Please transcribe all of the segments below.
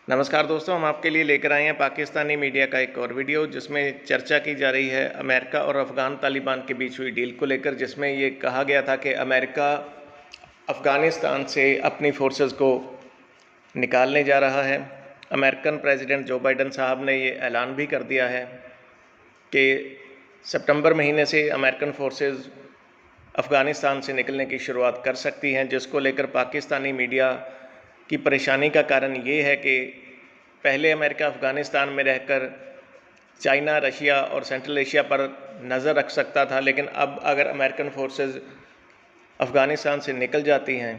नमस्कार दोस्तों, हम आपके लिए लेकर आए हैं पाकिस्तानी मीडिया का एक और वीडियो जिसमें चर्चा की जा रही है अमेरिका और अफ़गान तालिबान के बीच हुई डील को लेकर, जिसमें ये कहा गया था कि अमेरिका अफ़गानिस्तान से अपनी फोर्सेस को निकालने जा रहा है। अमेरिकन प्रेसिडेंट जो बाइडन साहब ने ये ऐलान भी कर दिया है कि सितंबर महीने से अमेरिकन फोर्सेस अफ़गानिस्तान से निकलने की शुरुआत कर सकती हैं, जिसको लेकर पाकिस्तानी मीडिया की परेशानी का कारण ये है कि पहले अमेरिका अफ़गानिस्तान में रहकर चाइना, रशिया और सेंट्रल एशिया पर नज़र रख सकता था, लेकिन अब अगर अमेरिकन फोर्सेस अफ़गानिस्तान से निकल जाती हैं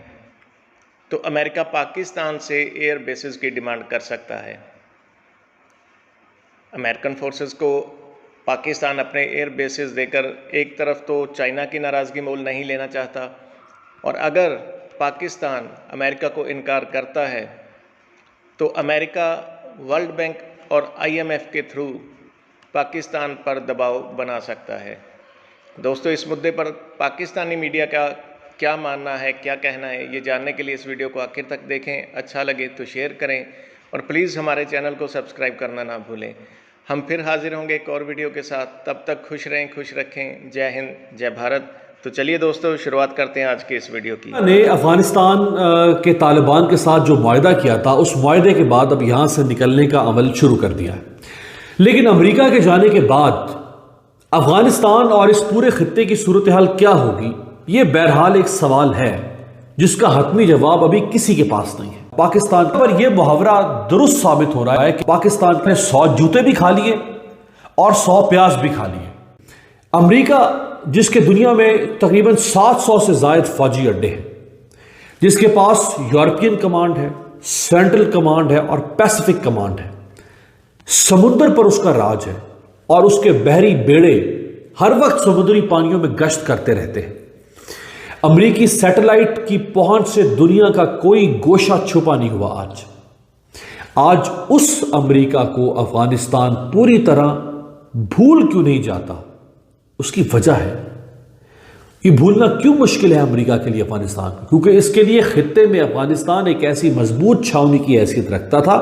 तो अमेरिका पाकिस्तान से एयर बेसिस की डिमांड कर सकता है। अमेरिकन फोर्सेस को पाकिस्तान अपने एयर बेसिस देकर एक तरफ तो चाइना की नाराज़गी मोल नहीं लेना चाहता, और अगर पाकिस्तान अमेरिका को इनकार करता है तो अमेरिका वर्ल्ड बैंक और IMF के थ्रू पाकिस्तान पर दबाव बना सकता है। दोस्तों, इस मुद्दे पर पाकिस्तानी मीडिया का क्या मानना है, क्या कहना है, ये जानने के लिए इस वीडियो को आखिर तक देखें। अच्छा लगे तो शेयर करें और प्लीज़ हमारे चैनल को सब्सक्राइब करना ना भूलें। हम फिर हाजिर होंगे एक और वीडियो के साथ। तब तक खुश रहें, खुश रखें। जय हिंद, जय भारत। तो चलिए दोस्तों, शुरुआत करते हैं आज के इस वीडियो की। ने अफगानिस्तान के तालिबान के साथ जो मुआहदा किया था, उस मुआहदे के बाद अब यहां से निकलने का अमल शुरू कर दिया है। लेकिन अमेरिका के जाने के बाद अफगानिस्तान और इस पूरे खित्ते की सूरत हाल क्या होगी, ये बहरहाल एक सवाल है जिसका हतमी जवाब अभी किसी के पास नहीं है। पाकिस्तान पर यह मुहावरा दुरुस्त साबित हो रहा है कि पाकिस्तान ने 100 जूते भी खा लिए और 100 प्याज भी खा लिए। अमेरिका जिसके दुनिया में तकरीबन 700 से ज़ायद फौजी अड्डे हैं, जिसके पास यूरोपियन कमांड है, सेंट्रल कमांड है और पैसिफिक कमांड है, समुद्र पर उसका राज है और उसके बहरी बेड़े हर वक्त समुद्री पानियों में गश्त करते रहते हैं। अमेरिकी सैटेलाइट की पहुंच से दुनिया का कोई गोशा छुपा नहीं हुआ। आज उस अमेरिका को अफगानिस्तान पूरी तरह भूल क्यों नहीं जाता, उसकी वजह है, ये भूलना क्यों मुश्किल है अमेरिका के लिए अफगानिस्तान को, क्योंकि इसके लिए खित्ते में अफगानिस्तान एक ऐसी मजबूत छावनी की हैसियत रखता था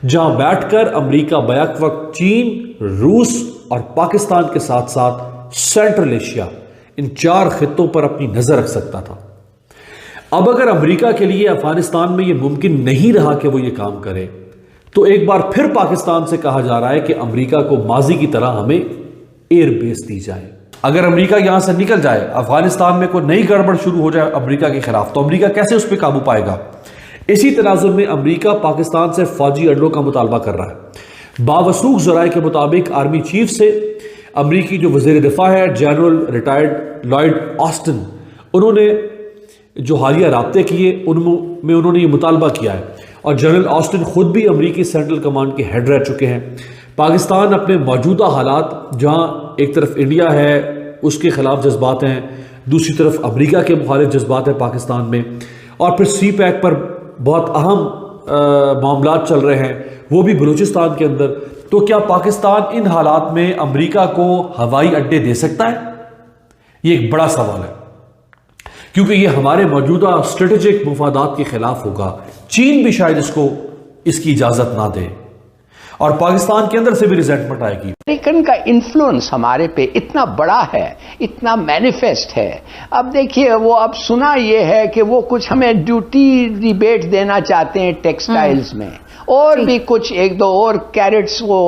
जहां बैठकर अमेरिका बैक वक्त चीन, रूस और पाकिस्तान के साथ साथ सेंट्रल एशिया, इन 4 खित्तों पर अपनी नजर रख सकता था। अब अगर अमेरिका के लिए अफगानिस्तान में यह मुमकिन नहीं रहा कि वो ये काम करे, तो एक बार फिर पाकिस्तान से कहा जा रहा है कि अमेरिका को माजी की तरह हमें एयर बेस दी जाए। अगर अमेरिका यहां से निकल जाए, अफगानिस्तान में कोई नई गड़बड़ शुरू हो जाए अमेरिका के खिलाफ, तो अमेरिका कैसे उस पर काबू पाएगा? इसी तनाजुर में अमेरिका पाकिस्तान से फौजी अड्डों का मुतालबा कर रहा है। बावसूख जराए के मुताबिक आर्मी चीफ से अमेरिकी जो वजीर दिफा है, जनरल रिटायर्ड लॉयड ऑस्टिन, उन्होंने जो हालिया राब्ते किए उनमें उन्होंने ये मुतालबा किया है, और जनरल ऑस्टिन खुद भी अमेरिकी सेंट्रल कमांड के हेड रह चुके हैं। पाकिस्तान अपने मौजूदा हालात, जहां एक तरफ इंडिया है उसके खिलाफ जज्बात हैं, दूसरी तरफ अमेरिका के मुखालिफ जज्बात हैं पाकिस्तान में, और फिर CPEC पर बहुत अहम मामलात चल रहे हैं, वो भी बलूचिस्तान के अंदर। तो क्या पाकिस्तान इन हालात में अमेरिका को हवाई अड्डे दे सकता है? ये एक बड़ा सवाल है, क्योंकि ये हमारे मौजूदा स्ट्रेटेजिक मुफादात के खिलाफ होगा। चीन भी शायद इसकी इजाजत ना दे और पाकिस्तान के अंदर से भी रिजेंटमेंट आएगी। अमेरिकन का इन्फ्लुएंस हमारे पे इतना बड़ा है, इतना मैनिफेस्ट है। अब देखिए, वो अब सुना ये है कि वो कुछ हमें ड्यूटी रिबेट देना चाहते हैं टेक्सटाइल्स में, और भी कुछ 1-2 और कैरेट्स वो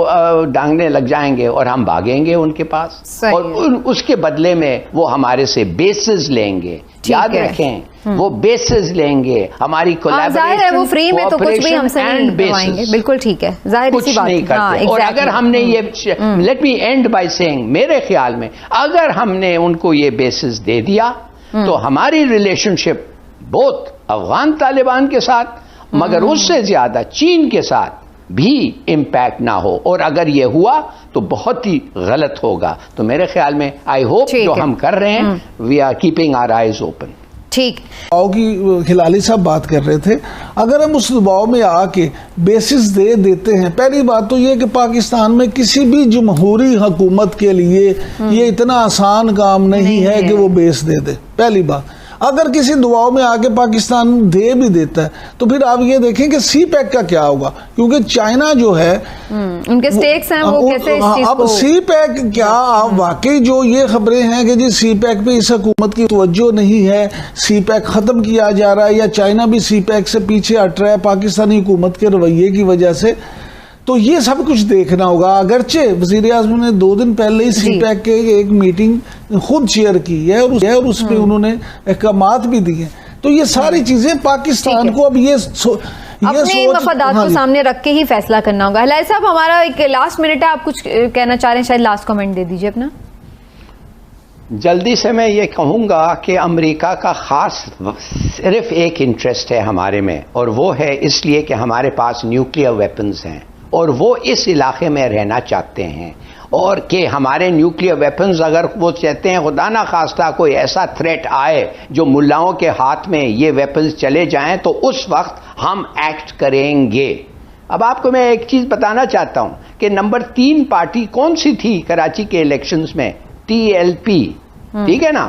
डांगने लग जाएंगे और हम भागेंगे उनके पास, और उसके बदले में वो हमारे से बेसिस लेंगे। याद रखें, वो बेसिस लेंगे, हमारी कोलैबोरेशन, वो फ्री में तो कुछ भी हमसे नहीं करवाएंगे। बिल्कुल ठीक है, जाहिर कुछ सी बात नहीं करते। और अगर हमने ये, let me and by saying, मेरे ख्याल में अगर हमने उनको ये बेसिस दे दिया तो हमारी रिलेशनशिप बोथ अफगान तालिबान के साथ, मगर उससे ज्यादा चीन के साथ भी इम्पैक्ट ना हो, और अगर ये हुआ तो बहुत ही गलत होगा। तो मेरे ख्याल में आई होप जो हम कर रहे हैं, we are keeping our eyes open. ठीक, दबाव की खिलाड़ी साहब बात कर रहे थे। अगर हम उस दबाव में आके बेसिस दे देते हैं, पहली बात तो ये कि पाकिस्तान में किसी भी जमहूरी हुकूमत के लिए ये इतना आसान काम नहीं है कि वो बेस दे दे, पहली बात। अगर किसी दबाव में आके पाकिस्तान दे भी देता है तो फिर आप ये देखें कि सी पैक का क्या होगा, क्योंकि चाइना जो है उनके स्टेक्स हैं, वो कैसे इस चीज अब को सी पैक क्या, आप वाकई जो ये खबरें हैं कि जी सी पैक पे इस हुकूमत की तवज्जो नहीं है, सी पैक खत्म किया जा रहा है, या चाइना भी सी पैक से पीछे हट रहा है पाकिस्तानी हुकूमत के रवैये की वजह से, तो ये सब कुछ देखना होगा। अगरचे वज़ीर आज़म ने 2 दिन पहले ही सी पैक के एक मीटिंग खुद चेयर की है और उस पर उन्होंने अहकामात भी दिए, तो ये सारी चीजें पाकिस्तान को अब ये अपने मफादात को सामने रख के ही फैसला करना होगा। हलाल साहब, हमारा एक लास्ट मिनट है, आप कुछ कहना चाह रहे हैं, शायद लास्ट कमेंट दे दीजिए अपना। जल्दी से मैं ये कहूँगा कि अमेरिका का ख़ास सिर्फ एक इंटरेस्ट है हमारे में, और वो है इसलिए कि हमारे पास न्यूक्लियर वेपन्स हैं और वो इस इलाके में रहना चाहते हैं, और कि हमारे न्यूक्लियर वेपन्स अगर वो चाहते हैं खुदा ना खास्ता कोई ऐसा थ्रेट आए जो मुल्लाओं के हाथ में ये वेपन्स चले जाएं, तो उस वक्त हम एक्ट करेंगे। अब आपको मैं एक चीज़ बताना चाहता हूँ कि नंबर 3 पार्टी कौन सी थी कराची के इलेक्शंस में? TLP, ठीक है ना।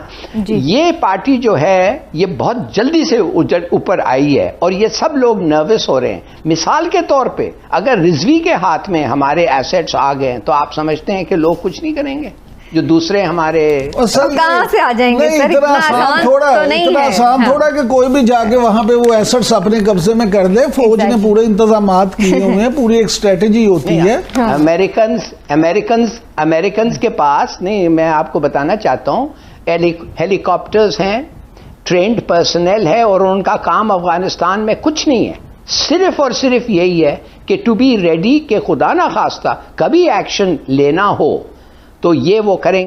ये पार्टी जो है ये बहुत जल्दी से ऊपर आई है और ये सब लोग नर्वस हो रहे हैं। मिसाल के तौर पे अगर रिजवी के हाथ में हमारे एसेट्स आ गए तो आप समझते हैं कि लोग कुछ नहीं करेंगे जो दूसरे हमारे कहां से आ जाएंगे? सर, इतना आसान थोड़ा कि कोई भी जाके वहां पे वो एसेट्स अपने कब्जे में कर ले। फौज ने पूरे इंतजामात किए हुए हैं, पूरी एक स्ट्रेटेजी होती है। अमेरिकन्स के पास नहीं, मैं आपको बताना चाहता हूँ, हेलीकॉप्टर्स हैं, ट्रेंड पर्सनल है, और उनका काम अफगानिस्तान में कुछ नहीं है, सिर्फ और सिर्फ यही है कि टू बी रेडी, कि खुदा ना खास्ता कभी एक्शन लेना हो तो ये वो करेंगे।